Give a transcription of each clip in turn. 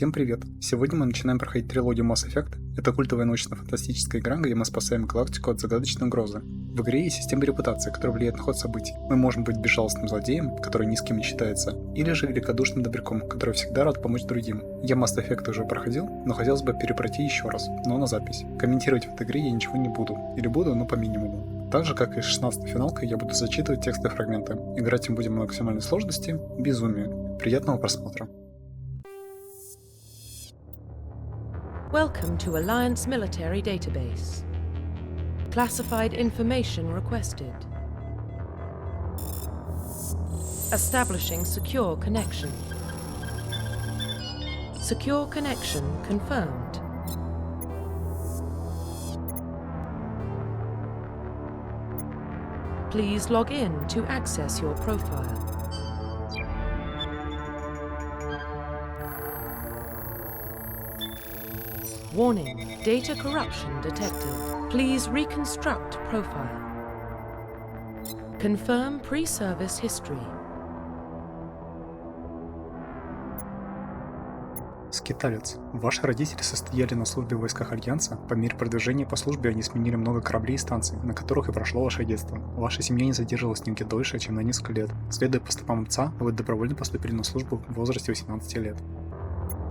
Всем привет! Сегодня мы начинаем проходить трилогию Mass Effect. Это культовая научно-фантастическая игра, где мы спасаем галактику от загадочной угрозы. В игре есть система репутации, которая влияет на ход событий. Мы можем быть безжалостным злодеем, который ни с кем не считается, или же великодушным добряком, который всегда рад помочь другим. Я Mass Effect уже проходил, но хотелось бы перепройти еще раз, но на запись. Комментировать в этой игре я ничего не буду. Или буду, но по минимуму. Так же, как и с 16-й финалкой, я буду зачитывать текстовые фрагменты. Играть мы будем на максимальной сложности, безумие. Приятного просмотра. Welcome to Alliance Military Database. Classified information requested. Establishing secure connection. Secure connection confirmed. Please log in to access your profile. Warning, data corruption detected. Please reconstruct profile. Confirm pre-service history. Скиталец. Ваши родители состояли на службе в войсках Альянса. По мере продвижения по службе они сменили много кораблей и станций, на которых и прошло ваше детство. Ваша семья не задерживалась нигде дольше, чем на несколько лет. Следуя по стопам отца, вы добровольно поступили на службу в возрасте 18 лет.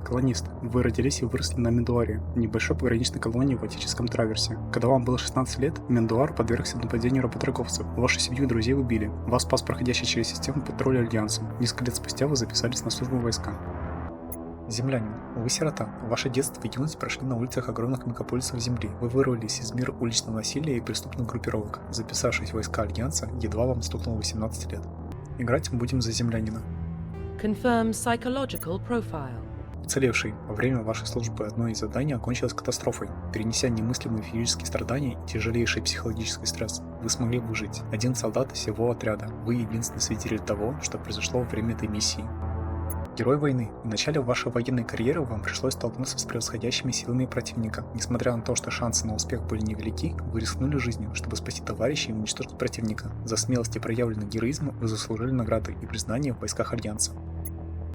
Колонист. Вы родились и выросли на Мендуаре, небольшой пограничной колонии в Аттическом траверсе. Когда вам было 16 лет, Мендуар подвергся нападению работорговцев. Вашу семью и друзей убили. Вас спас проходящий через систему патруля Альянса. Несколько лет спустя вы записались на службу в войска. Землянин. Вы сирота. Ваше детство и юность прошли на улицах огромных мегаполисов Земли. Вы вырвались из мира уличного насилия и преступных группировок. Записавшись в войска Альянса, едва вам стукнуло 18 лет. Играть мы будем за землянина. Confirm psychological profile. Уцелевший. Во время вашей службы одно из заданий окончилось катастрофой. Перенеся немыслимые физические страдания и тяжелейший психологический стресс, вы смогли выжить. Один солдат из всего отряда. Вы единственный свидетель того, что произошло во время этой миссии. Герой войны. В начале вашей военной карьеры вам пришлось столкнуться с превосходящими силами противника. Несмотря на то, что шансы на успех были невелики, вы рискнули жизнью, чтобы спасти товарищей и уничтожить противника. За смелость и проявленный героизм вы заслужили награды и признание в войсках Альянса.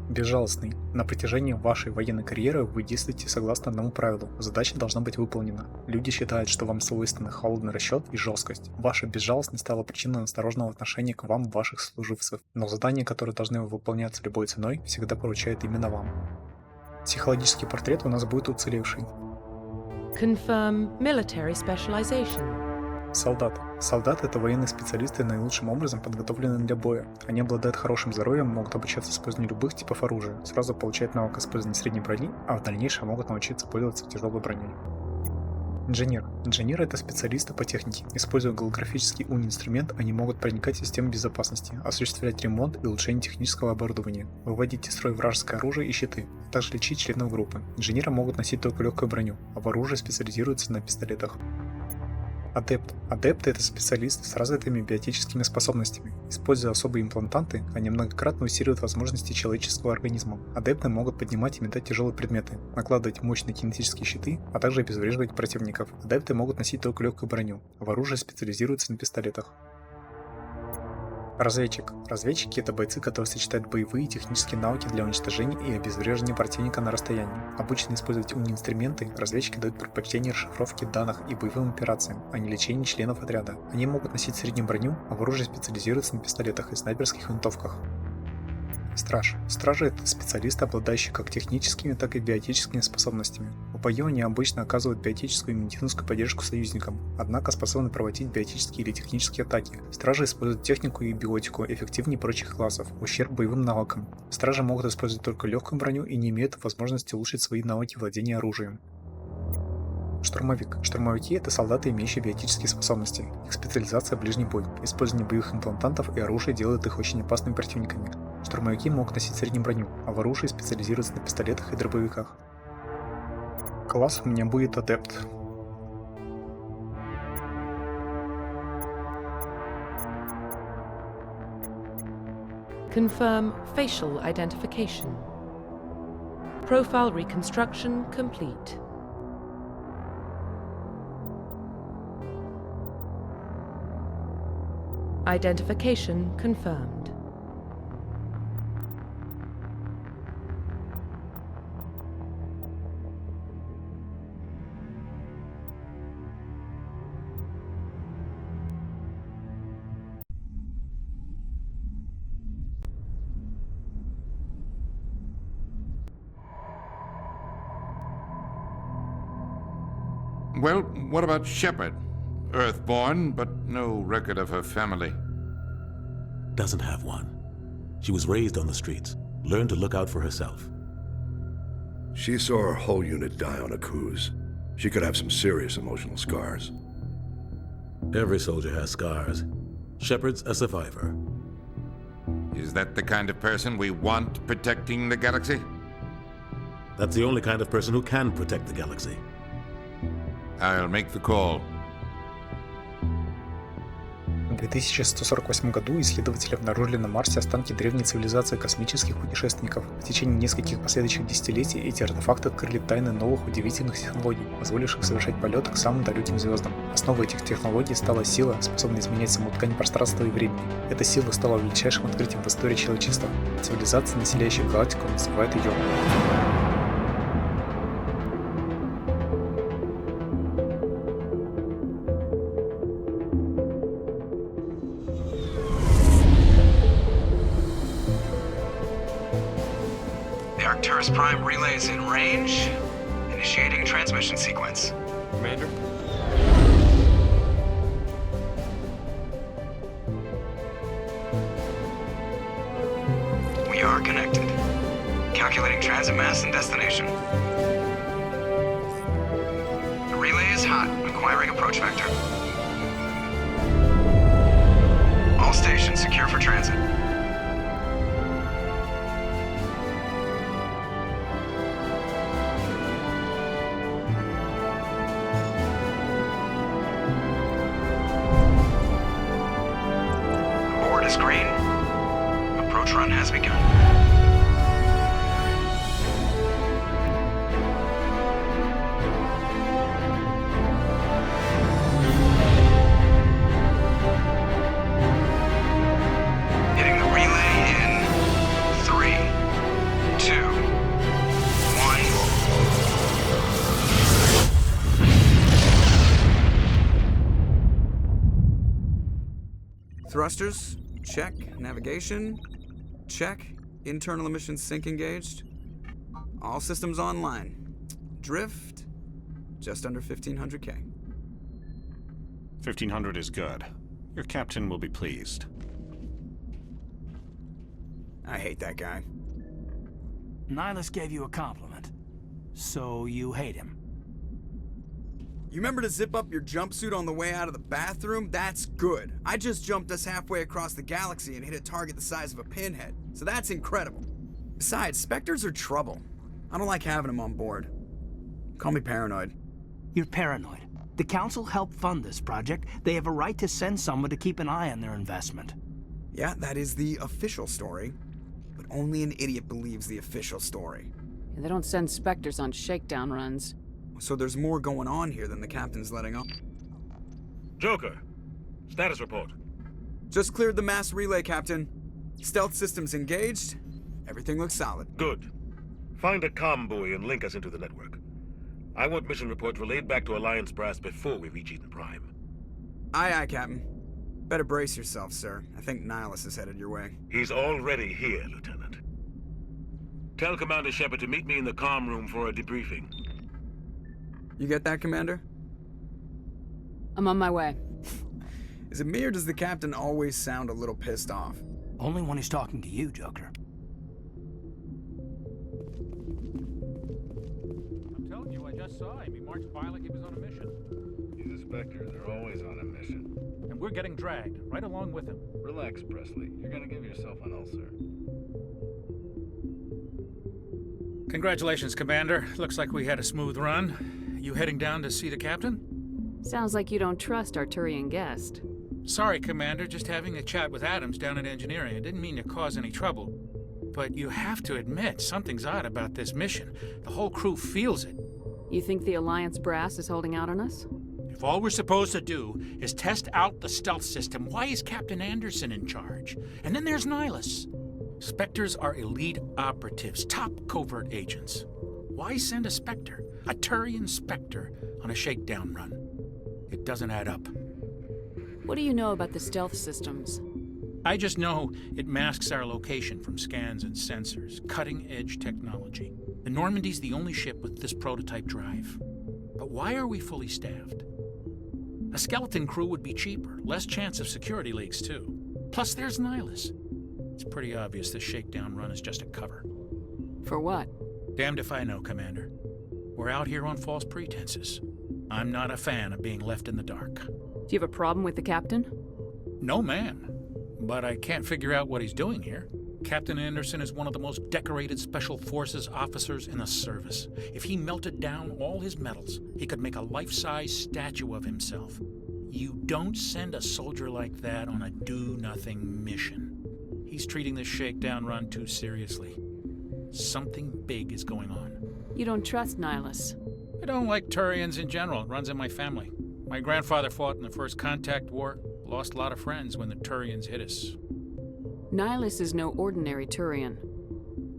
Безжалостный. На протяжении вашей военной карьеры вы действуете согласно одному правилу. Задача должна быть выполнена. Люди считают, что вам свойственны холодный расчет и жесткость. Ваша безжалостность стала причиной осторожного отношения к вам ваших служивцев. Но задания, которые должны выполняться любой ценой, всегда поручают именно вам. Психологический портрет у нас будет уцелевший. Confirm military specialization. Солдат. Солдаты — это военные специалисты, наилучшим образом подготовленные для боя. Они обладают хорошим здоровьем, могут обучаться использованию любых типов оружия, сразу получают навык использования средней брони, а в дальнейшем могут научиться пользоваться тяжелой броней. Инженер. Инженеры — это специалисты по технике. Используя голографический инструмент, они могут проникать в систему безопасности, осуществлять ремонт и улучшение технического оборудования, выводить из строя вражеское оружие и щиты, а также лечить членов группы. Инженеры могут носить только легкую броню, а в оружии специализируются на пистолетах. Адепт. Адепты — это специалисты с развитыми биотическими способностями. Используя особые имплантанты, они многократно усиливают возможности человеческого организма. Адепты могут поднимать и метать тяжелые предметы, накладывать мощные кинетические щиты, а также обезвреживать противников. Адепты могут носить только легкую броню, а в оружии специализируются на пистолетах. Разведчик. Разведчики — это бойцы, которые сочетают боевые и технические навыки для уничтожения и обезвреживания противника на расстоянии. Обычно использовать инструменты, разведчики дают предпочтение расшифровке данных и боевым операциям, а не лечению членов отряда. Они могут носить среднюю броню, а в оружии специализируются на пистолетах и снайперских винтовках. Страж. Стражи — это специалисты, обладающие как техническими, так и биотическими способностями. В бою они обычно оказывают биотическую и медицинскую поддержку союзникам, однако способны проводить биотические или технические атаки. Стражи используют технику и биотику эффективнее прочих классов, в ущерб боевым навыкам. Стражи могут использовать только легкую броню и не имеют возможности улучшить свои навыки владения оружием. Штурмовик. Штурмовики — это солдаты, имеющие биотические способности. Их специализация — ближний бой. Использование боевых имплантантов и оружия делает их очень опасными противниками. Штурмовики могут носить среднюю броню, а в оружии специализируются на пистолетах и дробовиках. Класс у меня будет адепт. Confirm facial identification. Profile reconstruction complete. Identification confirmed. Well, what about Shepard? Earthborn, but no record of her family. Doesn't have one. She was raised on the streets, learned to look out for herself. She saw her whole unit die on a cruise. She could have some serious emotional scars. Every soldier has scars. Shepard's a survivor. Is that the kind of person we want protecting the galaxy? That's the only kind of person who can protect the galaxy. I'll make the call. В 2148 году исследователи обнаружили на Марсе останки древней цивилизации космических путешественников. В течение нескольких последующих десятилетий эти артефакты открыли тайны новых удивительных технологий, позволивших совершать полеты к самым далеким звездам. Основой этих технологий стала сила, способная изменять саму ткань пространства и времени. Эта сила стала величайшим открытием в истории человечества. Цивилизация, населяющая галактику, называет ее Arcturus Prime relays in range. Initiating transmission sequence. Commander? We are connected. Calculating transit mass and destination. The relay is hot. Acquiring approach vector. All stations secure for transit. Green. Approach run has begun. Hitting the relay in 3, 2, 1. Thrusters. Check. Navigation. Check. Internal emissions sync engaged. All systems online. Drift. Just under 1500K. 1500 is good. Your captain will be pleased. I hate that guy. Nihilus gave you a compliment. So you hate him. You remember to zip up your jumpsuit on the way out of the bathroom? That's good. I just jumped us halfway across the galaxy and hit a target the size of a pinhead. So that's incredible. Besides, Spectres are trouble. I don't like having them on board. Call me paranoid. You're paranoid. The Council helped fund this project. They have a right to send someone to keep an eye on their investment. Yeah, that is the official story. But only an idiot believes the official story. And they don't send Spectres on shakedown runs. So there's more going on here than the captain's letting on. Joker, status report. Just cleared the mass relay, Captain. Stealth systems engaged. Everything looks solid. Good. Find a comm buoy and link us into the network. I want mission reports relayed back to Alliance brass before we reach Eden Prime. Aye, aye, Captain. Better brace yourself, sir. I think Nihilus is headed your way. He's already here, Lieutenant. Tell Commander Shepard to meet me in the comm room for a debriefing. You get that, Commander? I'm on my way. Is it me or does the captain always sound a little pissed off? Only when he's talking to you, Joker. I'm telling you, I just saw him. He marched by like he was on a mission. He's a Spectre. They're always on a mission. And we're getting dragged, right along with him. Relax, Presley. You're gonna give yourself an ulcer. Congratulations, Commander. Looks like we had a smooth run. You heading down to see the captain? Sounds like you don't trust our Turian guest. Sorry, Commander. Just having a chat with Adams down at engineering. I didn't mean to cause any trouble. But you have to admit, something's odd about this mission. The whole crew feels it. You think the Alliance brass is holding out on us? If all we're supposed to do is test out the stealth system, why is Captain Anderson in charge? And then there's Nihilus. Spectres are elite operatives, top covert agents. Why send a Spectre, a Turian Spectre, on a shakedown run? It doesn't add up. What do you know about the stealth systems? I just know it masks our location from scans and sensors, cutting-edge technology. The Normandy's the only ship with this prototype drive. But why are we fully staffed? A skeleton crew would be cheaper, less chance of security leaks too. Plus there's Nihilus. It's pretty obvious this shakedown run is just a cover. For what? Damned if I know, Commander. We're out here on false pretenses. I'm not a fan of being left in the dark. Do you have a problem with the captain? No, ma'am. But I can't figure out what he's doing here. Captain Anderson is one of the most decorated Special Forces officers in the service. If he melted down all his medals, he could make a life-size statue of himself. You don't send a soldier like that on a do-nothing mission. He's treating this shakedown run too seriously. Something big is going on. You don't trust Nihilus? I don't like Turians in general. It runs in my family. My grandfather fought in the First Contact War. Lost a lot of friends when the Turians hit us. Nihilus is no ordinary Turian.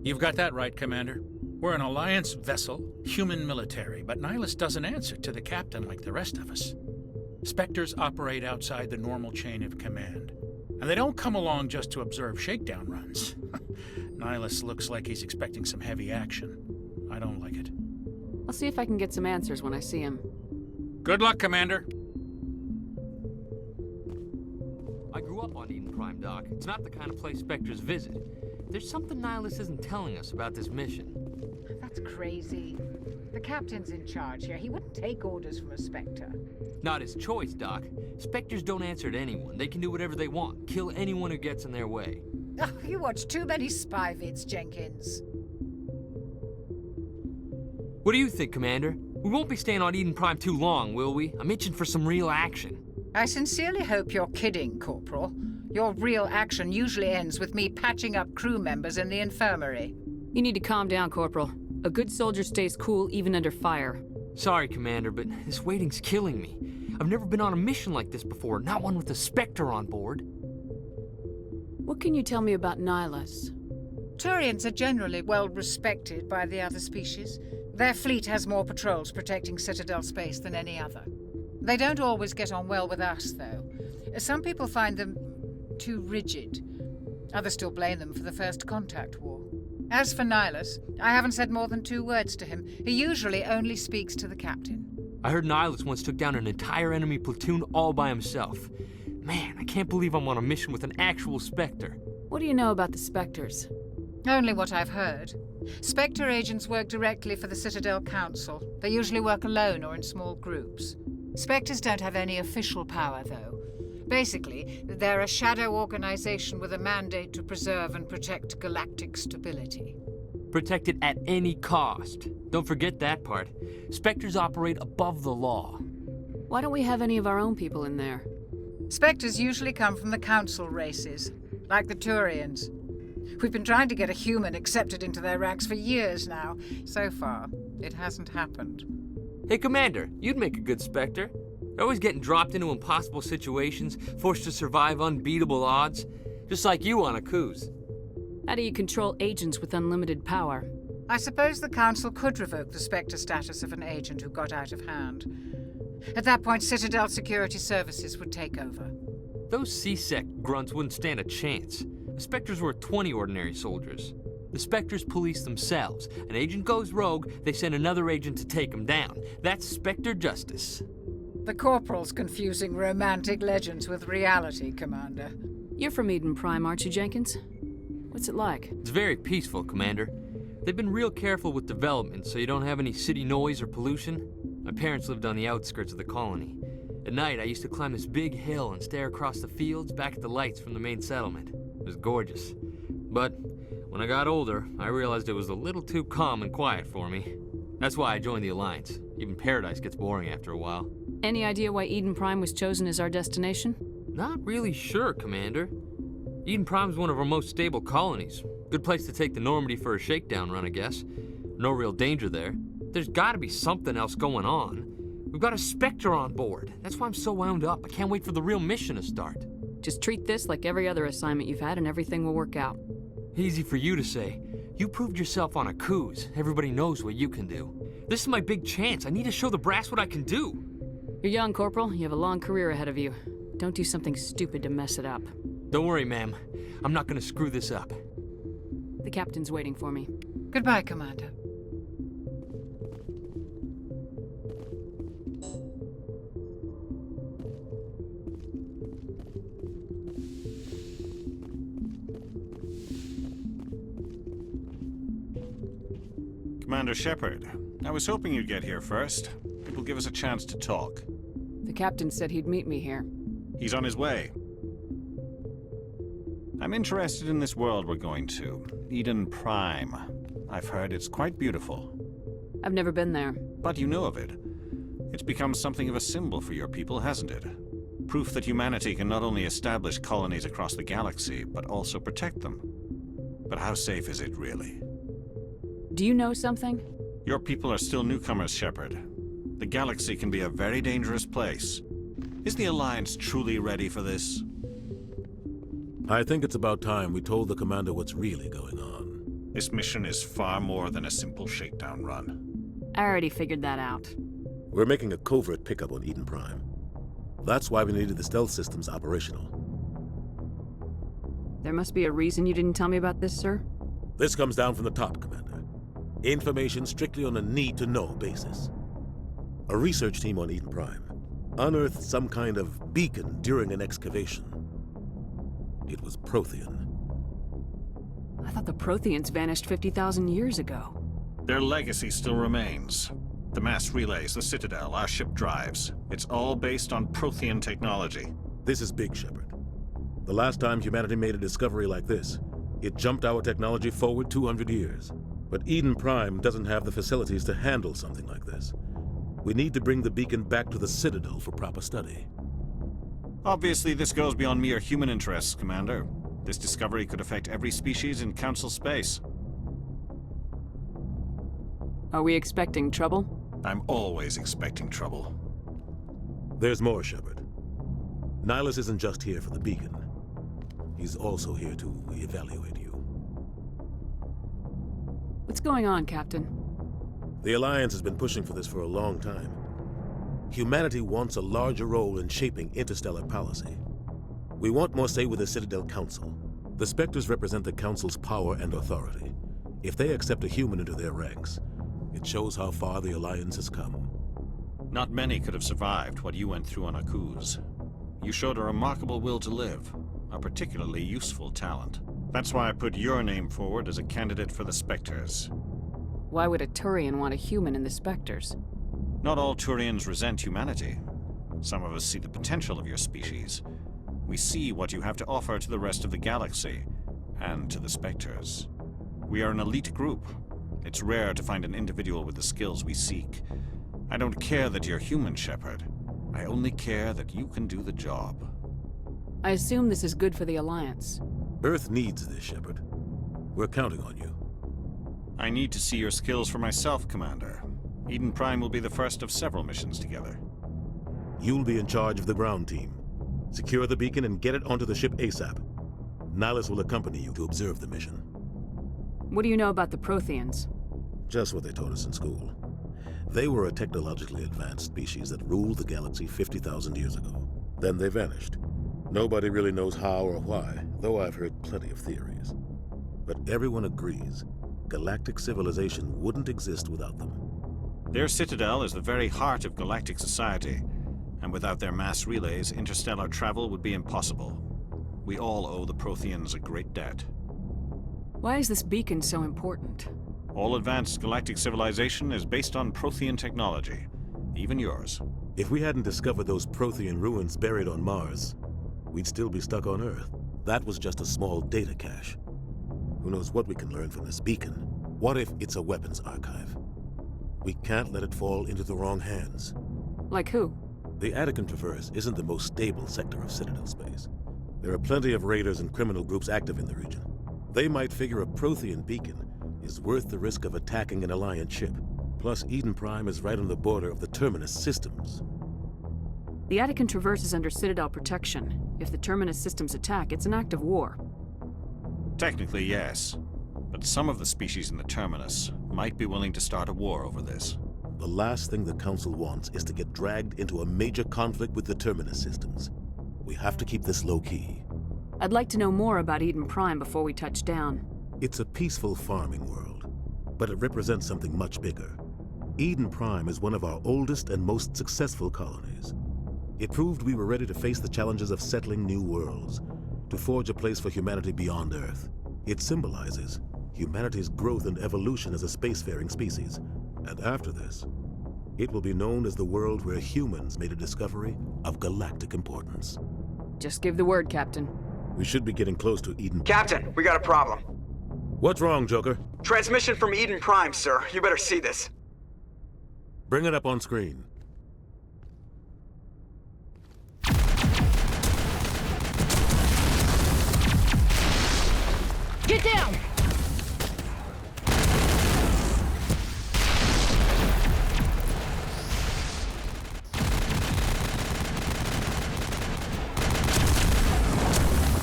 You've got that right, Commander. We're an Alliance vessel, human military, but Nihilus doesn't answer to the captain like the rest of us. Spectres operate outside the normal chain of command. And they don't come along just to observe shakedown runs. Nihilus looks like he's expecting some heavy action. I don't like it. I'll see if I can get some answers when I see him. Good luck, Commander. I grew up on Eden Prime, Doc. It's not the kind of place Spectres visit. There's something Nihilus isn't telling us about this mission. That's crazy. The captain's in charge here. He wouldn't take orders from a Spectre. Not his choice, Doc. Spectres don't answer to anyone. They can do whatever they want. Kill anyone who gets in their way. Oh, you watch too many spy vids, Jenkins. What do you think, Commander? We won't be staying on Eden Prime too long, will we? I'm itching for some real action. I sincerely hope you're kidding, Corporal. Your real action usually ends with me patching up crew members in the infirmary. You need to calm down, Corporal. A good soldier stays cool even under fire. Sorry, Commander, but this waiting's killing me. I've never been on a mission like this before, not one with a Spectre on board. What can you tell me about Nihilus? Turians are generally well respected by the other species. Their fleet has more patrols protecting Citadel space than any other. They don't always get on well with us, though. Some people find them too rigid. Others still blame them for the First Contact War. As for Nihilus, I haven't said more than 2 words to him. He usually only speaks to the captain. I heard Nihilus once took down an entire enemy platoon all by himself. Man, I can't believe I'm on a mission with an actual Spectre. What do you know about the Spectres? Only what I've heard. Spectre agents work directly for the Citadel Council. They usually work alone or in small groups. Spectres don't have any official power, though. Basically, they're a shadow organization with a mandate to preserve and protect galactic stability. Protect it at any cost. Don't forget that part. Spectres operate above the law. Why don't we have any of our own people in there? Spectres usually come from the Council races, like the Turians. We've been trying to get a human accepted into their ranks for years now. So far, it hasn't happened. Hey, Commander, you'd make a good Spectre. You're always getting dropped into impossible situations, forced to survive unbeatable odds, just like you on a cruise. How do you control agents with unlimited power? I suppose the Council could revoke the Spectre status of an agent who got out of hand. At that point, Citadel Security Services would take over. Those C-Sec grunts wouldn't stand a chance. The Spectres were 20 ordinary soldiers. The Spectres police themselves. An agent goes rogue, they send another agent to take him down. That's Spectre justice. The Corporal's confusing romantic legends with reality, Commander. You're from Eden Prime, aren't you, Jenkins? What's it like? It's very peaceful, Commander. They've been real careful with development so you don't have any city noise or pollution. My parents lived on the outskirts of the colony. At night, I used to climb this big hill and stare across the fields back at the lights from the main settlement. It was gorgeous. But when I got older, I realized it was a little too calm and quiet for me. That's why I joined the Alliance. Even Paradise gets boring after a while. Any idea why Eden Prime was chosen as our destination? Not really sure, Commander. Eden Prime's one of our most stable colonies. Good place to take the Normandy for a shakedown run, I guess. No real danger there. There's gotta be something else going on. We've got a Spectre on board. That's why I'm so wound up. I can't wait for the real mission to start. Just treat this like every other assignment you've had and everything will work out. Easy for you to say. You proved yourself on a cruise. Everybody knows what you can do. This is my big chance. I need to show the brass what I can do. You're young, Corporal. You have a long career ahead of you. Don't do something stupid to mess it up. Don't worry, ma'am. I'm not gonna screw this up. The captain's waiting for me. Goodbye, Commander. Commander Shepard. I was hoping you'd get here first. It will give us a chance to talk. The captain said he'd meet me here. He's on his way. I'm interested in this world we're going to, Eden Prime. I've heard it's quite beautiful. I've never been there. But you know of it. It's become something of a symbol for your people, hasn't it? Proof that humanity can not only establish colonies across the galaxy, but also protect them. But how safe is it, really? Do you know something? Your people are still newcomers, Shepard. The galaxy can be a very dangerous place. Is the Alliance truly ready for this? I think it's about time we told the commander what's really going on. This mission is far more than a simple shakedown run. I already figured that out. We're making a covert pickup on Eden Prime. That's why we needed the stealth systems operational. There must be a reason you didn't tell me about this, sir? This comes down from the top, Commander. Information strictly on a need-to-know basis. A research team on Eden Prime unearthed some kind of beacon during an excavation. It was Prothean. I thought the Protheans vanished 50,000 years ago. Their legacy still remains. The mass relays, the Citadel, our ship drives. It's all based on Prothean technology. This is big, Shepard. The last time humanity made a discovery like this, it jumped our technology forward 200 years. But Eden Prime doesn't have the facilities to handle something like this. We need to bring the beacon back to the Citadel for proper study. Obviously, this goes beyond mere human interests, Commander. This discovery could affect every species in Council space. Are we expecting trouble? I'm always expecting trouble. There's more, Shepard. Nihilus isn't just here for the beacon. He's also here to evaluate you. What's going on, Captain? The Alliance has been pushing for this for a long time. Humanity wants a larger role in shaping interstellar policy. We want more say with the Citadel Council. The Spectres represent the Council's power and authority. If they accept a human into their ranks, it shows how far the Alliance has come. Not many could have survived what you went through on Akuz. You showed a remarkable will to live, a particularly useful talent. That's why I put your name forward as a candidate for the Spectres. Why would a Turian want a human in the Spectres? Not all Turians resent humanity. Some of us see the potential of your species. We see what you have to offer to the rest of the galaxy, and to the Spectres. We are an elite group. It's rare to find an individual with the skills we seek. I don't care that you're human, Shepard. I only care that you can do the job. I assume this is good for the Alliance. Earth needs this, Shepard. We're counting on you. I need to see your skills for myself, Commander. Eden Prime will be the first of several missions together. You'll be in charge of the ground team. Secure the beacon and get it onto the ship ASAP. Nihilus will accompany you to observe the mission. What do you know about the Protheans? Just what they taught us in school. They were a technologically advanced species that ruled the galaxy 50,000 years ago. Then they vanished. Nobody really knows how or why, though I've heard plenty of theories. But everyone agrees galactic civilization wouldn't exist without them. Their citadel is the very heart of galactic society, and without their mass relays, interstellar travel would be impossible. We all owe the Protheans a great debt. Why is this beacon so important? All advanced galactic civilization is based on Prothean technology, even yours. If we hadn't discovered those Prothean ruins buried on Mars, we'd still be stuck on Earth. That was just a small data cache. Who knows what we can learn from this beacon? What if it's a weapons archive? We can't let it fall into the wrong hands. Like who? The Attican Traverse isn't the most stable sector of Citadel space. There are plenty of raiders and criminal groups active in the region. They might figure a Prothean beacon is worth the risk of attacking an Alliance ship. Plus, Eden Prime is right on the border of the Terminus systems. The Attican Traverse is under Citadel protection. If the Terminus systems attack, it's an act of war. Technically, yes. But some of the species in the Terminus might be willing to start a war over this. The last thing the Council wants is to get dragged into a major conflict with the Terminus systems. We have to keep this low-key. I'd like to know more about Eden Prime before we touch down. It's a peaceful farming world, but it represents something much bigger. Eden Prime is one of our oldest and most successful colonies. It proved we were ready to face the challenges of settling new worlds, to forge a place for humanity beyond Earth. It symbolizes humanity's growth and evolution as a spacefaring species. And after this, it will be known as the world where humans made a discovery of galactic importance. Just give the word, Captain. We should be getting close to Eden. Captain, we got a problem. What's wrong, Joker? Transmission from Eden Prime, sir. You better see this. Bring it up on screen. Get down!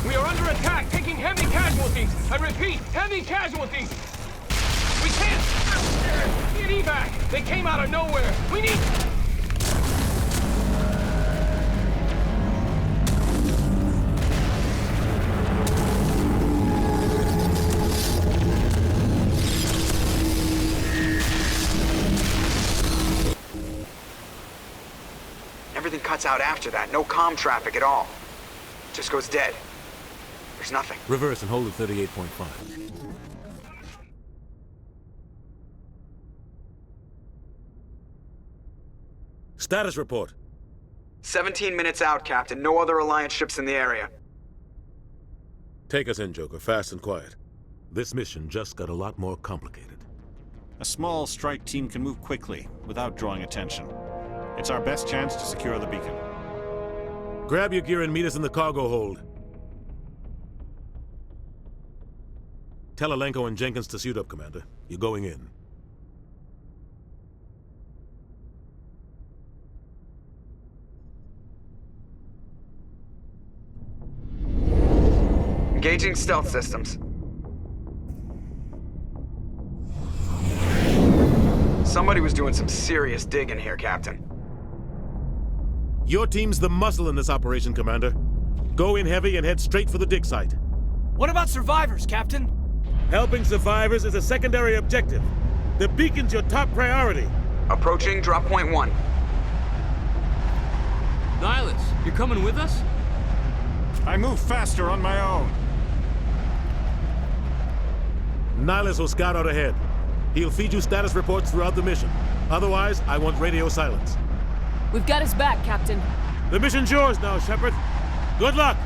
We are under attack, taking heavy casualties. I repeat, heavy casualties. We can't get evac. They came out of nowhere. We need... Everything cuts out after that. No comm traffic at all. Just goes dead. There's nothing. Reverse and hold at 38.5. Status report. 17 minutes out, Captain. No other Alliance ships in the area. Take us in, Joker, fast and quiet. This mission just got a lot more complicated. A small strike team can move quickly, without drawing attention. It's our best chance to secure the beacon. Grab your gear and meet us in the cargo hold. Tell Alenko and Jenkins to suit up, Commander. You're going in. Engaging stealth systems. Somebody was doing some serious digging here, Captain. Your team's the muscle in this operation, Commander. Go in heavy and head straight for the dig site. What about survivors, Captain? Helping survivors is a secondary objective. The beacon's your top priority. Approaching drop point 1. Nihilus, you're coming with us? I move faster on my own. Nihilus will scout out ahead. He'll feed you status reports throughout the mission. Otherwise, I want radio silence. We've got his back, Captain. The mission's yours now, Shepard. Good luck!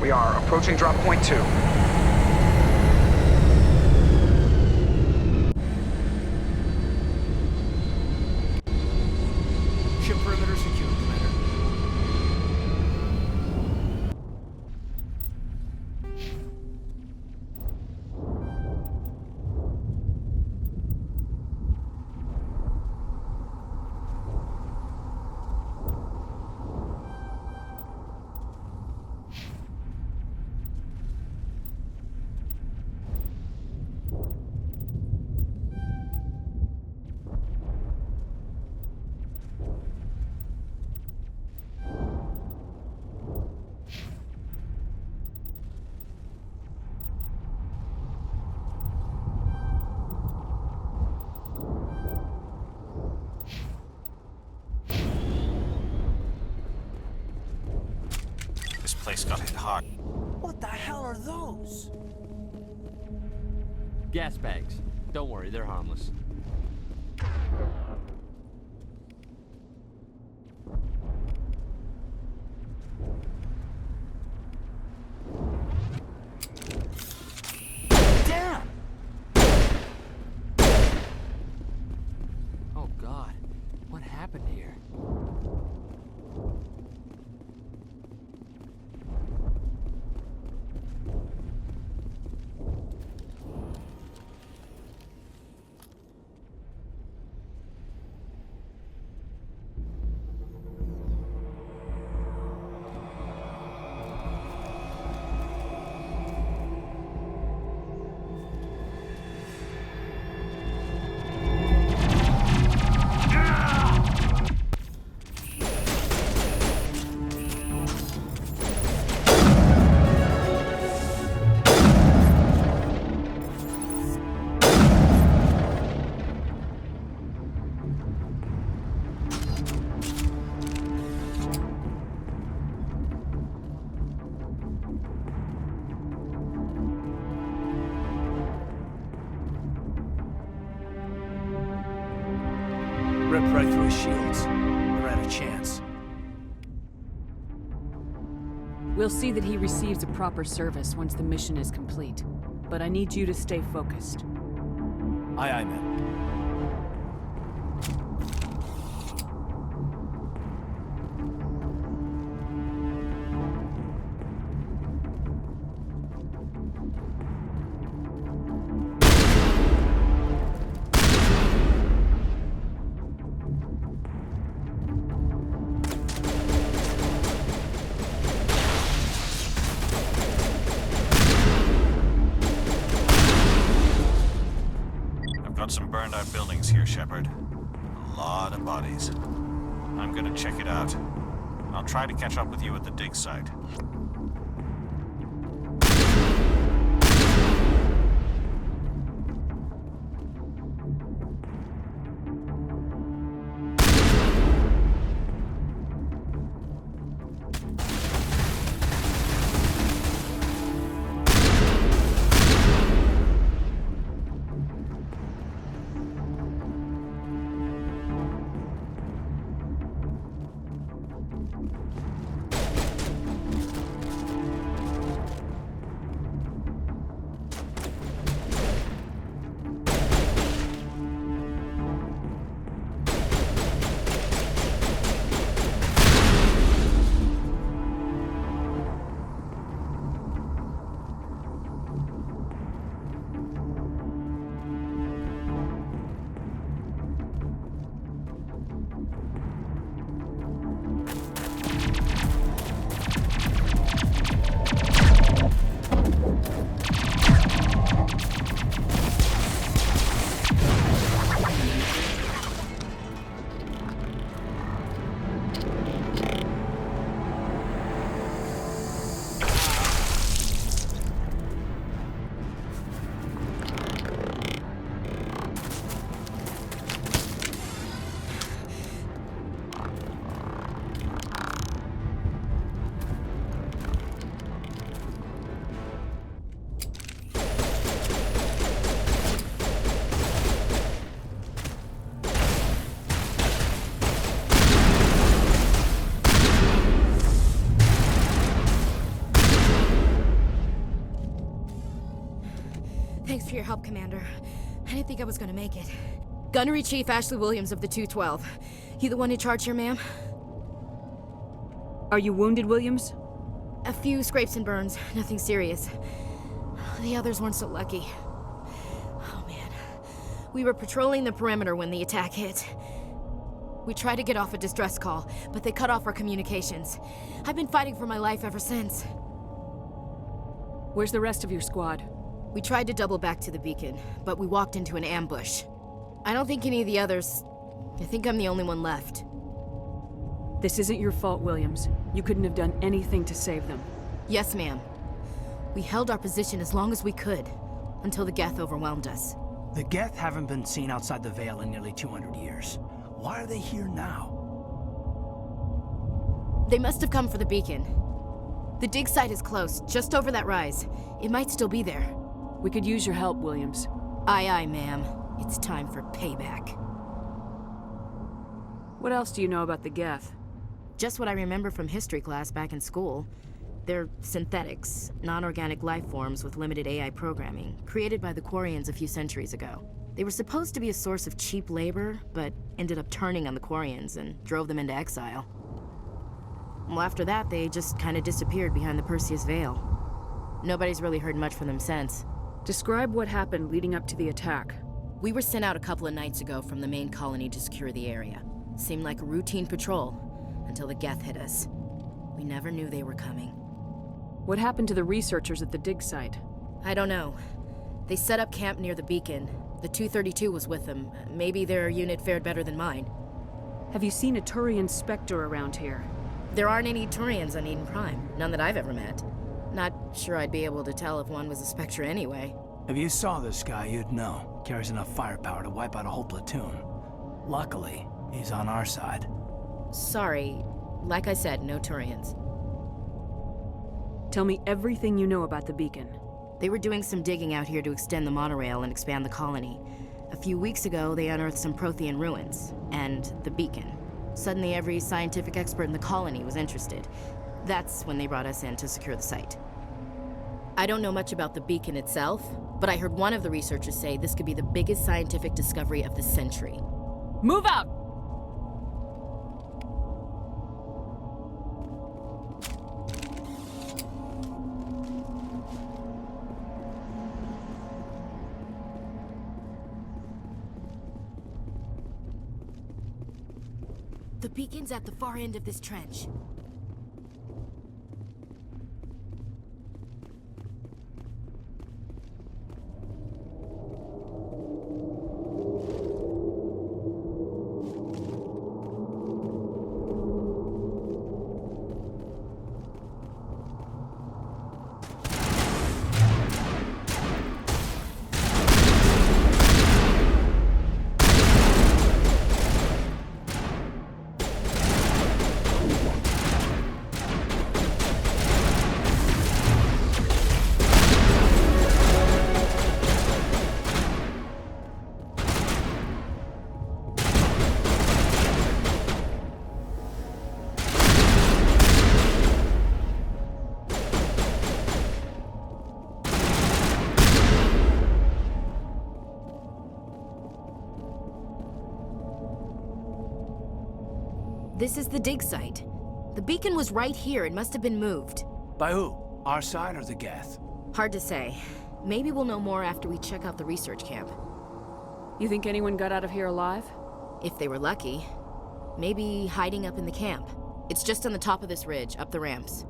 We are approaching drop point 2. Ship perimeter secure, Commander. Place got hit hard. What the hell are those? Gas bags. Don't worry, they're harmless. Damn! Oh God, what happened here? ripped right through his shields. Never had a chance. We'll see that he receives a proper service once the mission is complete. But I need you to stay focused. Aye, aye, ma'am. Some burned out buildings here, Shepard. A lot of bodies. I'm gonna check it out. I'll try to catch up with you at the dig site. Thanks for your help, Commander. I didn't think I was gonna make it. Gunnery Chief Ashley Williams of the 212. You the one in charge here, ma'am? Are you wounded, Williams? A few scrapes and burns, nothing serious. The others weren't so lucky. Oh man. We were patrolling the perimeter when the attack hit. We tried to get off a distress call, but they cut off our communications. I've been fighting for my life ever since. Where's the rest of your squad? We tried to double back to the beacon, but we walked into an ambush. I don't think any of the others... I think I'm the only one left. This isn't your fault, Williams. You couldn't have done anything to save them. Yes, ma'am. We held our position as long as we could, until the Geth overwhelmed us. The Geth haven't been seen outside the Veil in nearly 200 years. Why are they here now? They must have come for the beacon. The dig site is close, just over that rise. It might still be there. We could use your help, Williams. Aye, aye, ma'am. It's time for payback. What else do you know about the Geth? Just what I remember from history class back in school. They're synthetics, non-organic life forms with limited AI programming, created by the Quarians a few centuries ago. They were supposed to be a source of cheap labor, but ended up turning on the Quarians and drove them into exile. Well, after that, they just kind of disappeared behind the Perseus Veil. Nobody's really heard much from them since. Describe what happened leading up to the attack. We were sent out a couple of nights ago from the main colony to secure the area. Seemed like a routine patrol, until the Geth hit us. We never knew they were coming. What happened to the researchers at the dig site? I don't know. They set up camp near the beacon. The 232 was with them. Maybe their unit fared better than mine. Have you seen a Turian Spectre around here? There aren't any Turians on Eden Prime. None that I've ever met. Not sure I'd be able to tell if one was a Spectre anyway. If you saw this guy, you'd know. Carries enough firepower to wipe out a whole platoon. Luckily, he's on our side. Sorry. Like I said, no Turians. Tell me everything you know about the beacon. They were doing some digging out here to extend the monorail and expand the colony. A few weeks ago, they unearthed some Prothean ruins, and the beacon. Suddenly, every scientific expert in the colony was interested. That's when they brought us in to secure the site. I don't know much about the beacon itself, but I heard one of the researchers say this could be the biggest scientific discovery of the century. Move out! The beacon's at the far end of this trench. This is the dig site. The beacon was right here. It must have been moved. By who? Our side or the Geth? Hard to say. Maybe we'll know more after we check out the research camp. You think anyone got out of here alive? If they were lucky. Maybe hiding up in the camp. It's just on the top of this ridge, up the ramps.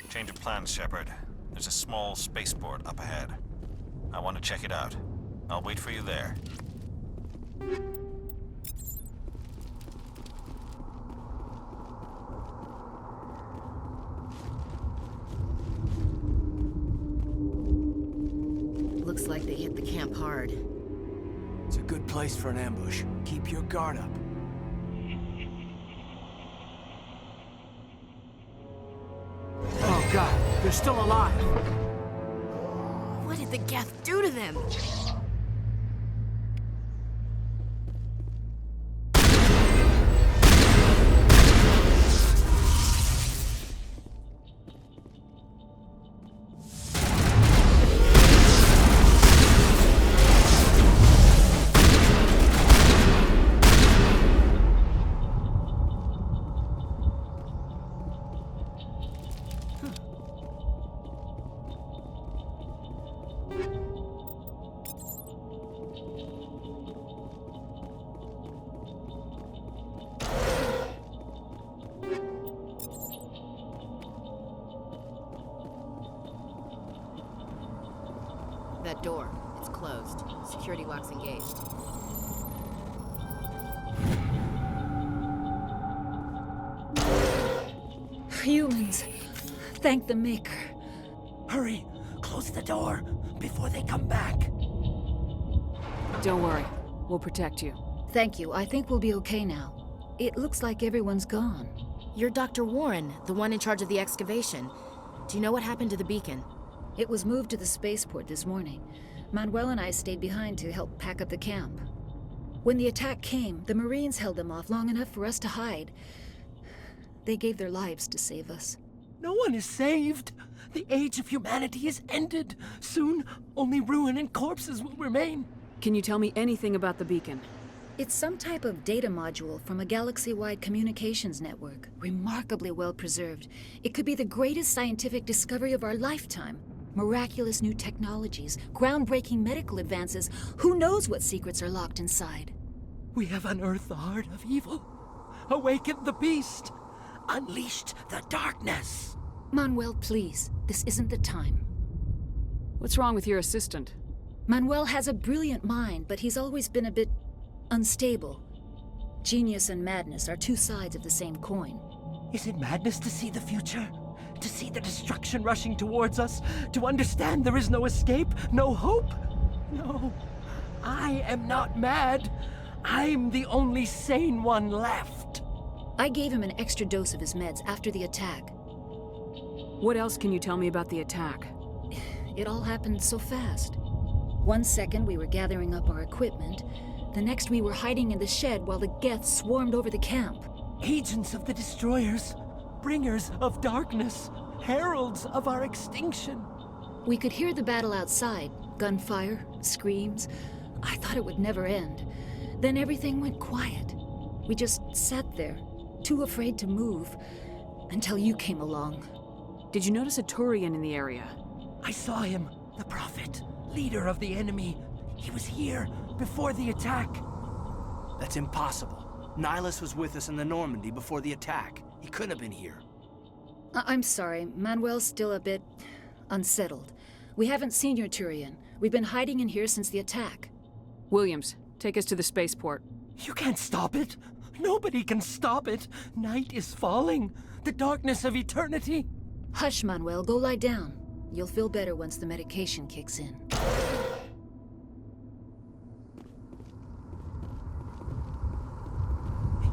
Change of plans, Shepard. There's a small spaceport up ahead. I want to check it out. I'll wait for you there. Looks like they hit the camp hard. It's a good place for an ambush. Keep your guard up. Oh god, they're still alive! What did the Geth do to them? That door, it's closed. Security lock's engaged. Humans. Thank the Maker. Hurry! Close the door before they come back. Don't worry. We'll protect you. Thank you. I think we'll be okay now. It looks like everyone's gone. You're Dr. Warren, the one in charge of the excavation. Do you know what happened to the beacon? It was moved to the spaceport this morning. Manuel and I stayed behind to help pack up the camp. When the attack came, the Marines held them off long enough for us to hide. They gave their lives to save us. No one is saved. The age of humanity is ended. Soon, only ruin and corpses will remain. Can you tell me anything about the beacon? It's some type of data module from a galaxy-wide communications network. Remarkably well preserved. It could be the greatest scientific discovery of our lifetime. Miraculous new technologies, groundbreaking medical advances. Who knows what secrets are locked inside? We have unearthed the heart of evil, awakened the beast, unleashed the darkness. Manuel, please. This isn't the time. What's wrong with your assistant? Manuel has a brilliant mind, but he's always been a bit unstable. Genius and madness are two sides of the same coin. Is it madness to see the future? To see the destruction rushing towards us? To understand there is no escape? No hope? No. I am not mad. I'm the only sane one left. I gave him an extra dose of his meds after the attack. What else can you tell me about the attack? It all happened so fast. One second we were gathering up our equipment, the next we were hiding in the shed while the Geth swarmed over the camp. Agents of the Destroyers, bringers of darkness, heralds of our extinction. We could hear the battle outside, gunfire, screams. I thought it would never end. Then everything went quiet. We just sat there, too afraid to move, until you came along. Did you notice a Turian in the area? I saw him, the Prophet, leader of the enemy. He was here before the attack. That's impossible. Nihilus was with us in the Normandy before the attack. He couldn't have been here. I'm sorry, Manuel's still a bit unsettled. We haven't seen your Turian. We've been hiding in here since the attack. Williams, take us to the spaceport. You can't stop it. Nobody can stop it. Night is falling. The darkness of eternity. Hush, Manuel. Go lie down. You'll feel better once the medication kicks in.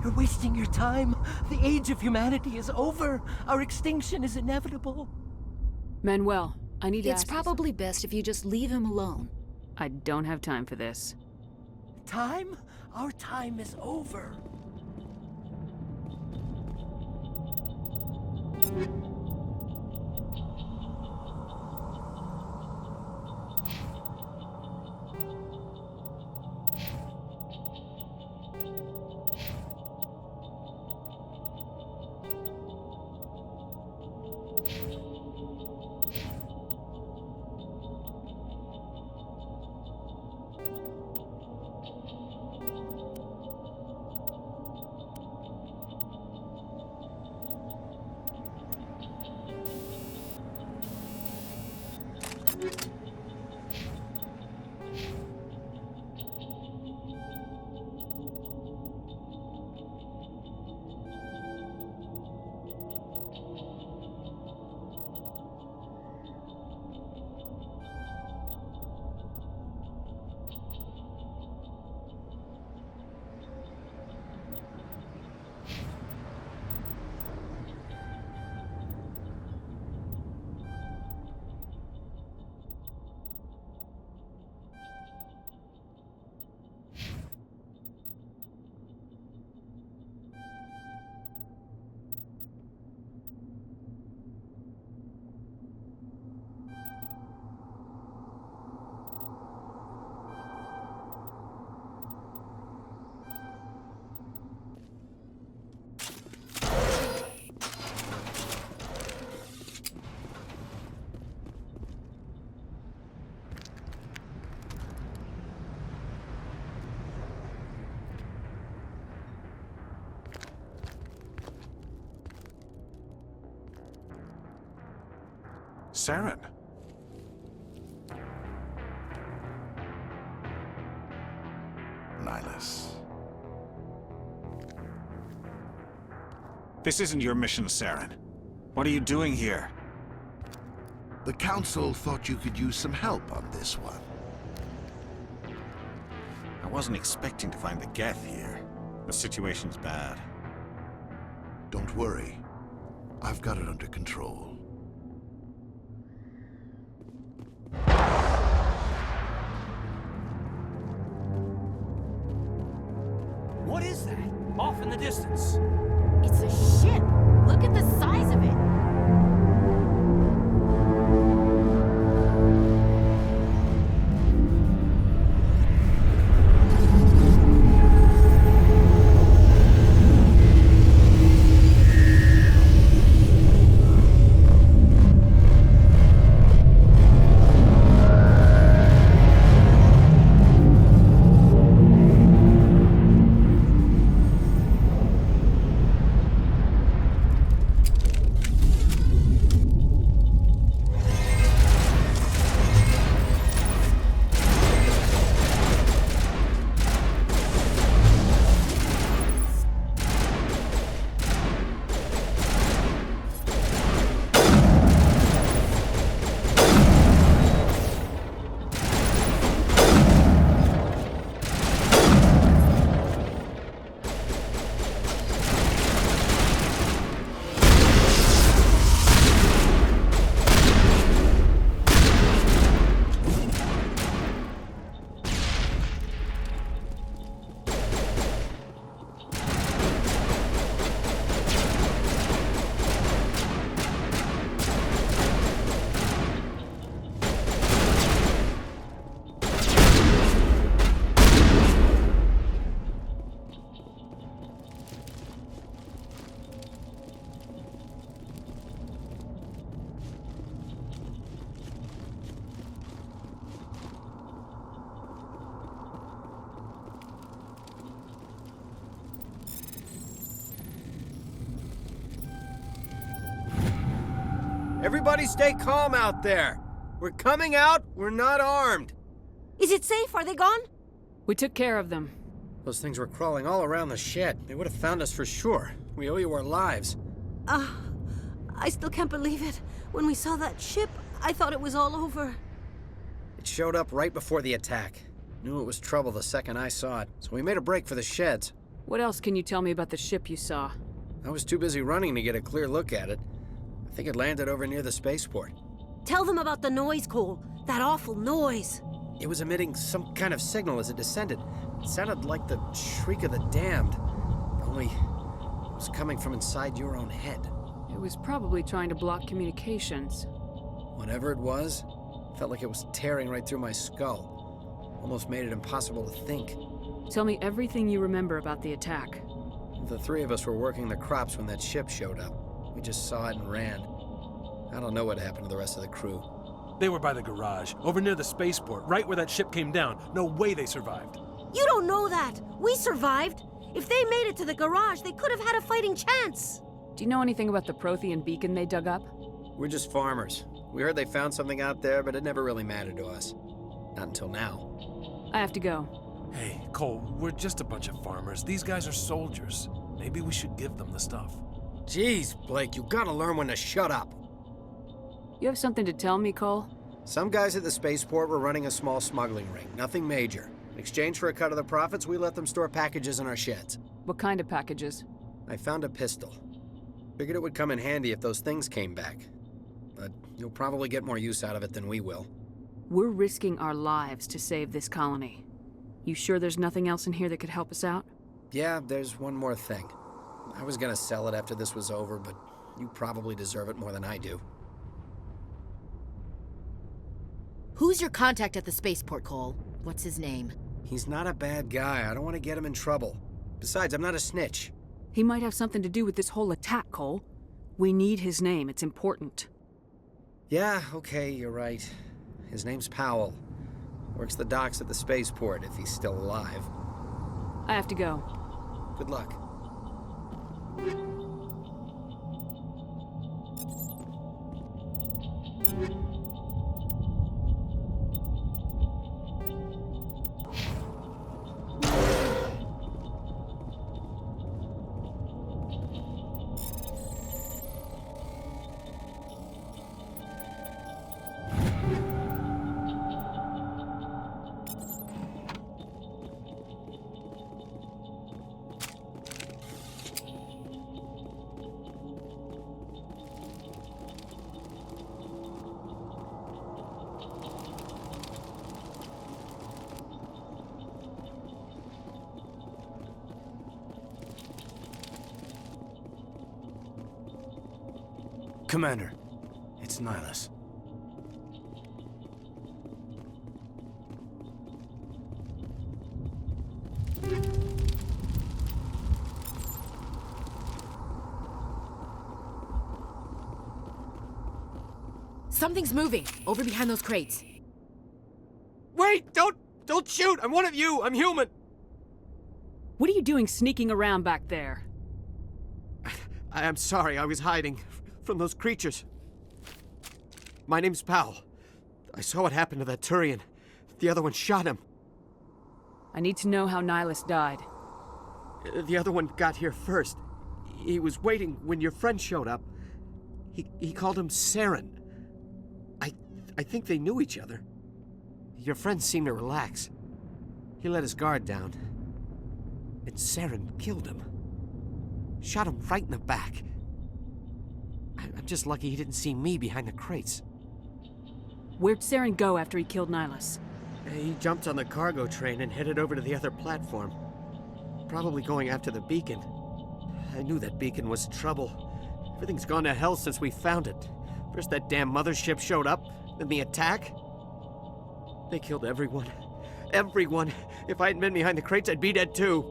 You're wasting your time. The age of humanity is over. Our extinction is inevitable. Manuel, I need to It's probably best if you just leave him alone. I don't have time for this. Time? Our time is over. Saren. Nihilus. This isn't your mission, Saren. What are you doing here? The Council thought you could use some help on this one. I wasn't expecting to find the Geth here. The situation's bad. Don't worry. I've got it under control. What is that? Off in the distance. It's a ship. Look at the size of it. Everybody stay calm out there. We're coming out, we're not armed. Is it safe? Are they gone? We took care of them. Those things were crawling all around the shed. They would have found us for sure. We owe you our lives. I still can't believe it. When we saw that ship, I thought it was all over. It showed up right before the attack. Knew it was trouble the second I saw it, so we made a break for the sheds. What else can you tell me about the ship you saw? I was too busy running to get a clear look at it. I think it landed over near the spaceport. Tell them about the noise, Cole. That awful noise. It was emitting some kind of signal as it descended. It sounded like the shriek of the damned. Only it was coming from inside your own head. It was probably trying to block communications. Whatever it was, felt like it was tearing right through my skull. Almost made it impossible to think. Tell me everything you remember about the attack. The three of us were working the crops when that ship showed up. We just saw it and ran. I don't know what happened to the rest of the crew. They were by the garage, over near the spaceport, right where that ship came down. No way they survived. You don't know that. We survived. If they made it to the garage, they could have had a fighting chance. Do you know anything about the Prothean beacon they dug up? We're just farmers. We heard they found something out there, but it never really mattered to us. Not until now. I have to go. Hey, Cole, we're just a bunch of farmers. These guys are soldiers. Maybe we should give them the stuff. Jeez, Blake, you gotta learn when to shut up. You have something to tell me, Cole? Some guys at the spaceport were running a small smuggling ring. Nothing major. In exchange for a cut of the profits, we let them store packages in our sheds. What kind of packages? I found a pistol. Figured it would come in handy if those things came back. But you'll probably get more use out of it than we will. We're risking our lives to save this colony. You sure there's nothing else in here that could help us out? Yeah, there's one more thing. I was gonna sell it after this was over, but you probably deserve it more than I do. Who's your contact at the spaceport, Cole? What's his name? He's not a bad guy. I don't want to get him in trouble. Besides, I'm not a snitch. He might have something to do with this whole attack, Cole. We need his name. It's important. Yeah, okay, you're right. His name's Powell. Works the docks at the spaceport, if he's still alive. I have to go. Good luck. Commander, it's Nihilus. Something's moving, over behind those crates. Wait! Don't shoot! I'm one of you! I'm human! What are you doing sneaking around back there? I'm sorry, I was hiding from those creatures. My name's Powell. I saw what happened to that Turian. The other one shot him. I need to know how Nihilus died. The other one got here first. He was waiting when your friend showed up. He called him Saren. I think they knew each other. Your friend seemed to relax. He let his guard down. And Saren killed him. Shot him right in the back. I'm just lucky he didn't see me behind the crates. Where'd Saren go after he killed Nihilus? He jumped on the cargo train and headed over to the other platform. Probably going after the beacon. I knew that beacon was trouble. Everything's gone to hell since we found it. First that damn mothership showed up, then the attack. They killed everyone. Everyone. If I hadn't been behind the crates, I'd be dead too.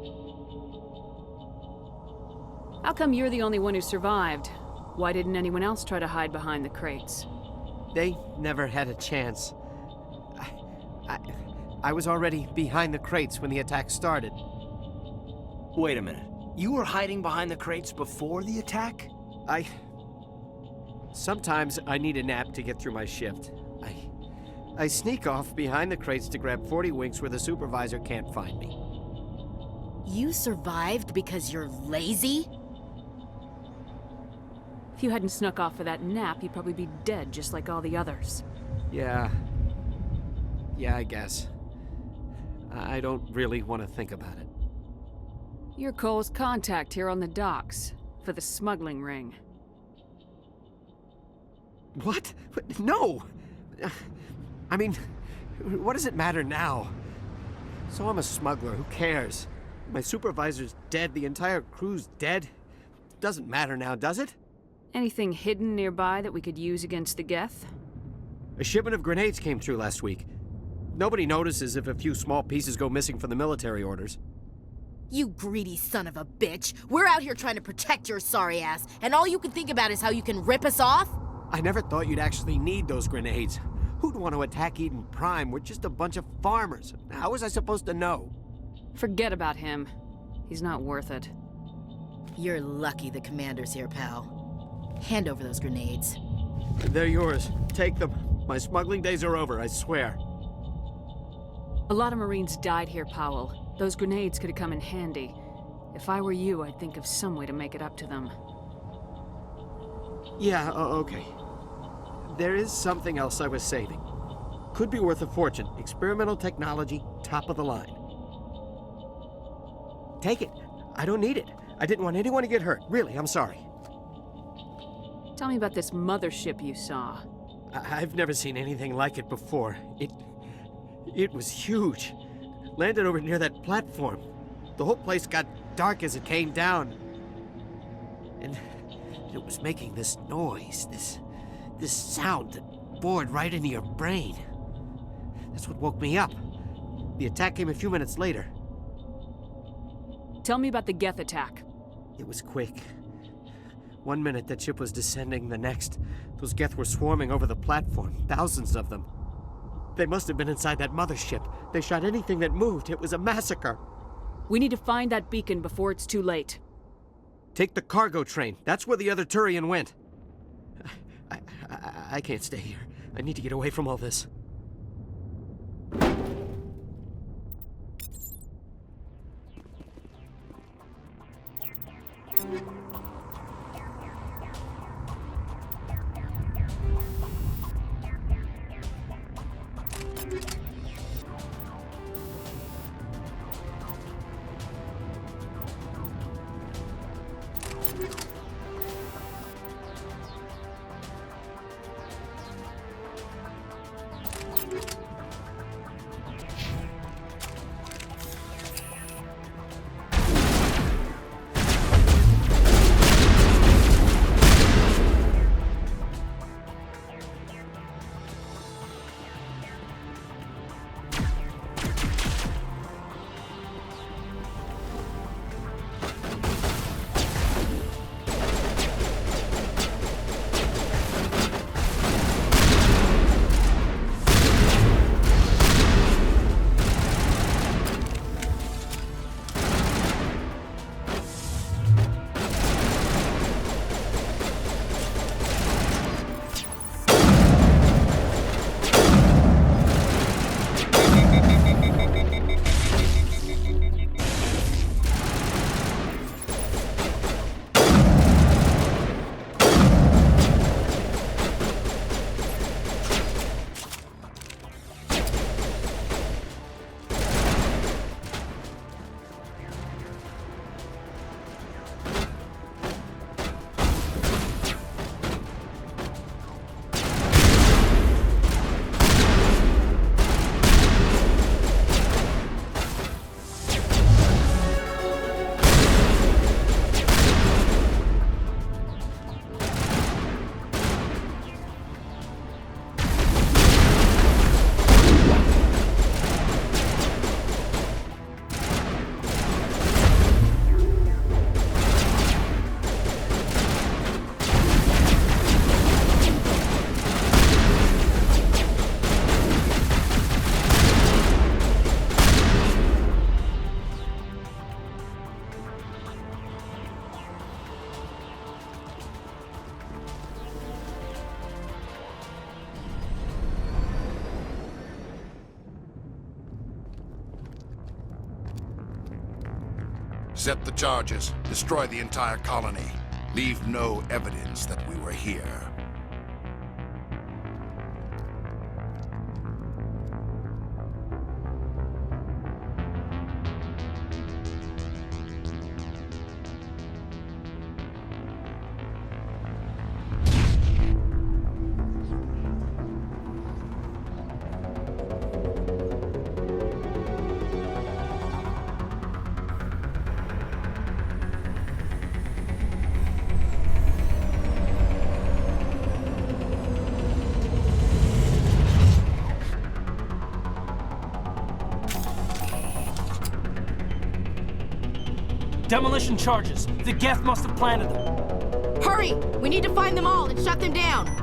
How come you're the only one who survived? Why didn't anyone else try to hide behind the crates? They never had a chance. I was already behind the crates when the attack started. Wait a minute. You were hiding behind the crates before the attack? Sometimes I need a nap to get through my shift. I sneak off behind the crates to grab 40 winks where the supervisor can't find me. You survived because you're lazy? If you hadn't snuck off for that nap, you'd probably be dead just like all the others. Yeah, I guess. I don't really want to think about it. You're Cole's contact here on the docks, for the smuggling ring. What? No! I mean, what does it matter now? So I'm a smuggler, who cares? My supervisor's dead, the entire crew's dead. Doesn't matter now, does it? Anything hidden nearby that we could use against the Geth? A shipment of grenades came through last week. Nobody notices if a few small pieces go missing from the military orders. You greedy son of a bitch! We're out here trying to protect your sorry ass, and all you can think about is how you can rip us off? I never thought you'd actually need those grenades. Who'd want to attack Eden Prime? We're just a bunch of farmers. How was I supposed to know? Forget about him. He's not worth it. You're lucky the commander's here, pal. Hand over those grenades. They're yours. Take them. My smuggling days are over, I swear. A lot of Marines died here, Powell. Those grenades could have come in handy. If I were you, I'd think of some way to make it up to them. Yeah, okay. There is something else I was saving. Could be worth a fortune. Experimental technology, top of the line. Take it. I don't need it. I didn't want anyone to get hurt. Really, I'm sorry. Tell me about this mothership you saw. I've never seen anything like it before. It was huge. Landed over near that platform. The whole place got dark as it came down. And it was making this noise, this sound that bored right into your brain. That's what woke me up. The attack came a few minutes later. Tell me about the Geth attack. It was quick. 1 minute that ship was descending, the next, those Geth were swarming over the platform, thousands of them. They must have been inside that mothership. They shot anything that moved. It was a massacre. We need to find that beacon before it's too late. Take the cargo train. That's where the other Turian went. I can't stay here. I need to get away from all this. Set the charges. Destroy the entire colony. Leave no evidence that we were here. Demolition charges. The Geth must have planted them. Hurry! We need to find them all and shut them down.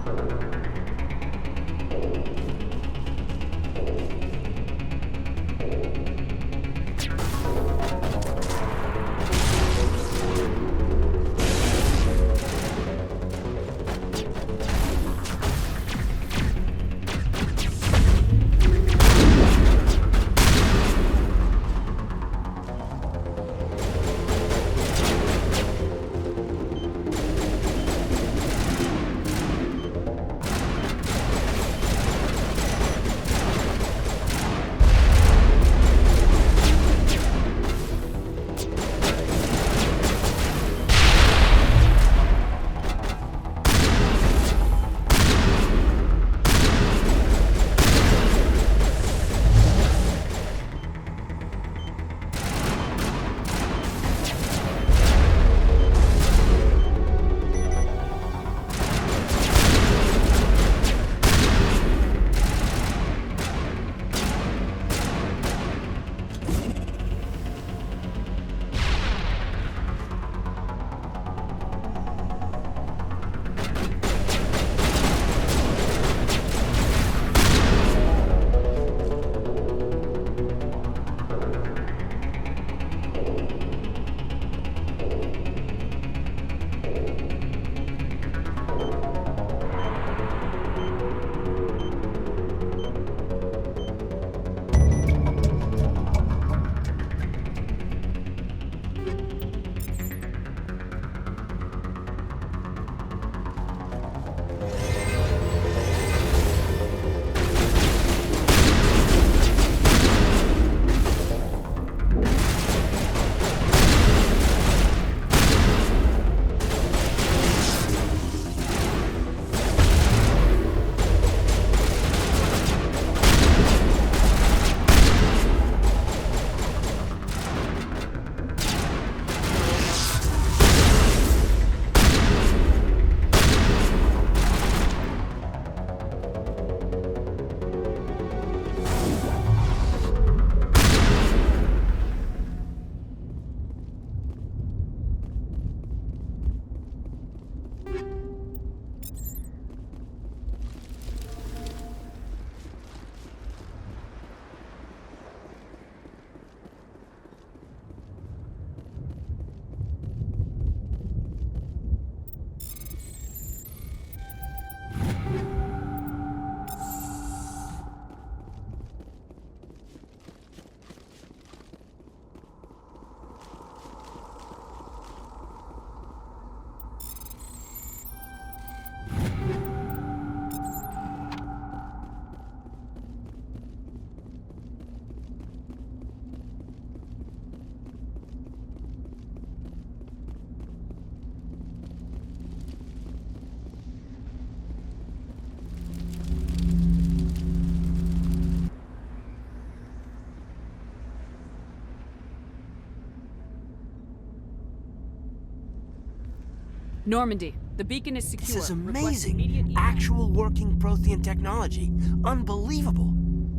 Normandy, the beacon is secure. This is Request amazing. immediate Actual working Prothean technology. Unbelievable.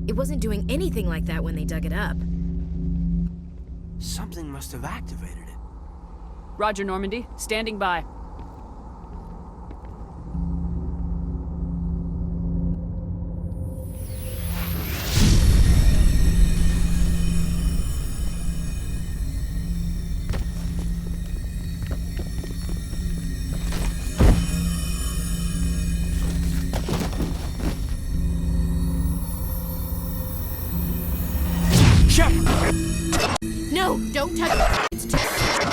It wasn't doing anything like that when they dug it up. Something must have activated it. Roger, Normandy. Standing by. No, don't touch it. It's too...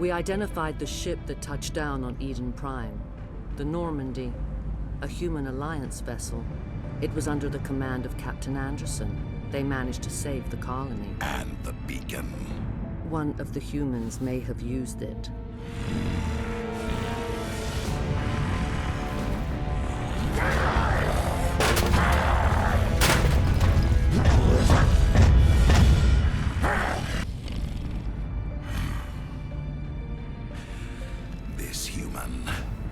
We identified the ship that touched down on Eden Prime. The Normandy. A human alliance vessel. It was under the command of Captain Anderson. They managed to save the colony. And the beacon. One of the humans may have used it. This human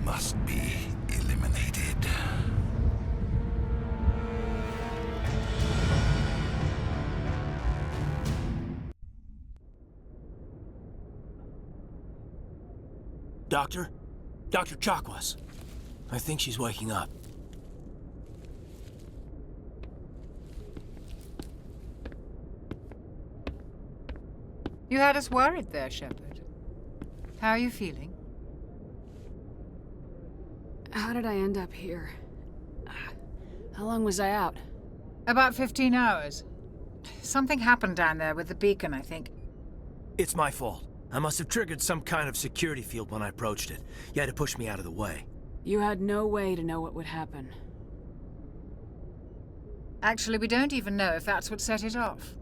must be eliminated. Doctor? Dr. Chakwas. I think she's waking up. You had us worried there, Shepard. How are you feeling? How did I end up here? How long was I out? About 15 hours. Something happened down there with the beacon, I think. It's my fault. I must have triggered some kind of security field when I approached it. You had to push me out of the way. You had no way to know what would happen. Actually, we don't even know if that's what set it off.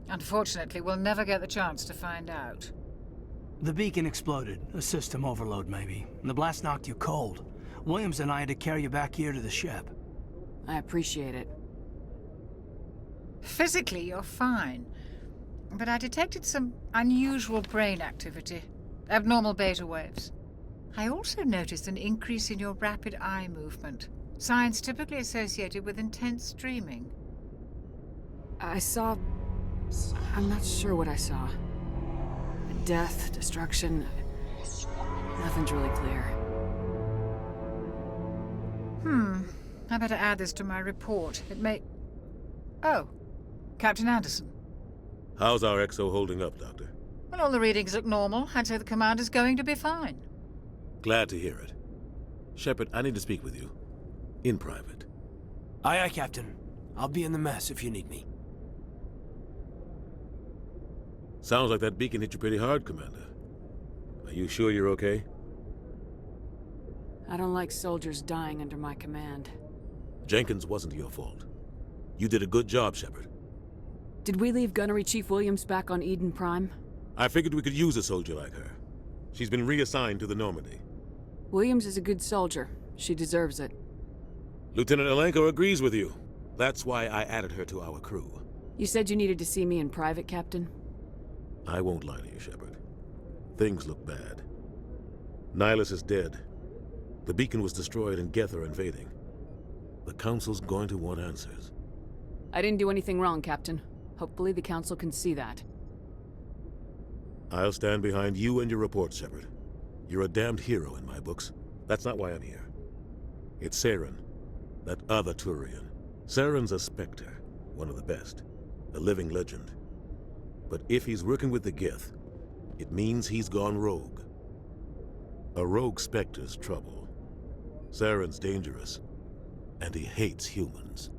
Unfortunately, we'll never get the chance to find out. The beacon exploded. A system overload, maybe. The blast knocked you cold. Williams and I had to carry you back here to the ship. I appreciate it. Physically, you're fine. But I detected some unusual brain activity. Abnormal beta waves. I also noticed an increase in your rapid eye movement. Signs typically associated with intense dreaming. I saw... I'm not sure what I saw. Death, destruction... Nothing's really clear. I better add this to my report. It may... Oh, Captain Anderson. How's our XO holding up, Doctor? Well, all the readings look normal. I'd say the commander's going to be fine. Glad to hear it. Shepard, I need to speak with you. In private. Aye, aye, Captain. I'll be in the mess if you need me. Sounds like that beacon hit you pretty hard, Commander. Are you sure you're okay? I don't like soldiers dying under my command. Jenkins wasn't your fault. You did a good job, Shepard. Did we leave Gunnery Chief Williams back on Eden Prime? I figured we could use a soldier like her. She's been reassigned to the Normandy. Williams is a good soldier. She deserves it. Lieutenant Alenko agrees with you. That's why I added her to our crew. You said you needed to see me in private, Captain? I won't lie to you, Shepard. Things look bad. Nihilus is dead. The beacon was destroyed and Geth are invading. The Council's going to want answers. I didn't do anything wrong, Captain. Hopefully the Council can see that. I'll stand behind you and your report, Shepard. You're a damned hero in my books. That's not why I'm here. It's Saren, that other Turian. Saren's a Spectre, one of the best, a living legend. But if he's working with the Geth, it means he's gone rogue. A rogue Spectre's trouble. Saren's dangerous, and he hates humans.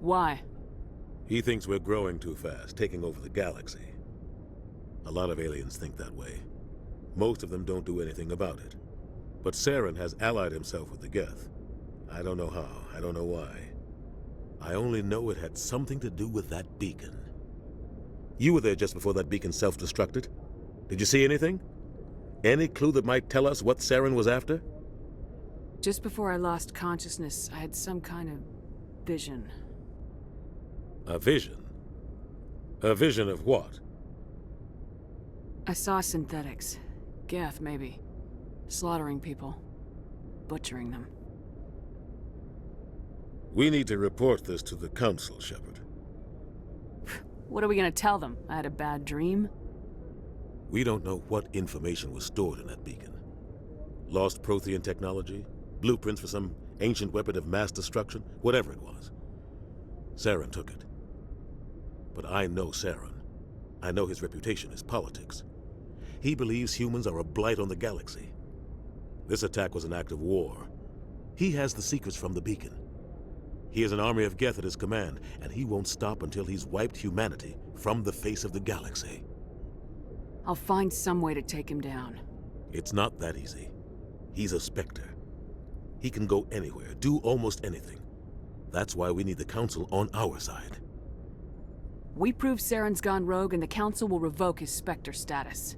Why? He thinks we're growing too fast, taking over the galaxy. A lot of aliens think that way. Most of them don't do anything about it. But Saren has allied himself with the Geth. I don't know how, I don't know why. I only know it had something to do with that beacon. You were there just before that beacon self-destructed. Did you see anything? Any clue that might tell us what Saren was after? Just before I lost consciousness, I had some kind of vision. A vision? A vision of what? I saw synthetics. Geth, maybe. Slaughtering people. Butchering them. We need to report this to the Council, Shepard. What are we gonna tell them? I had a bad dream? We don't know what information was stored in that beacon. Lost Prothean technology? Blueprints for some ancient weapon of mass destruction? Whatever it was. Saren took it. But I know Saren. I know his reputation is politics. He believes humans are a blight on the galaxy. This attack was an act of war. He has the secrets from the beacon. He has an army of Geth at his command, and he won't stop until he's wiped humanity from the face of the galaxy. I'll find some way to take him down. It's not that easy. He's a Spectre. He can go anywhere, do almost anything. That's why we need the Council on our side. We prove Saren's gone rogue and the Council will revoke his Spectre status.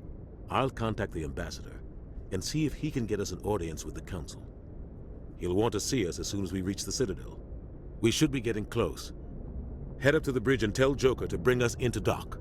I'll contact the Ambassador and see if he can get us an audience with the Council. He'll want to see us as soon as we reach the Citadel. We should be getting close. Head up to the bridge and tell Joker to bring us into dock.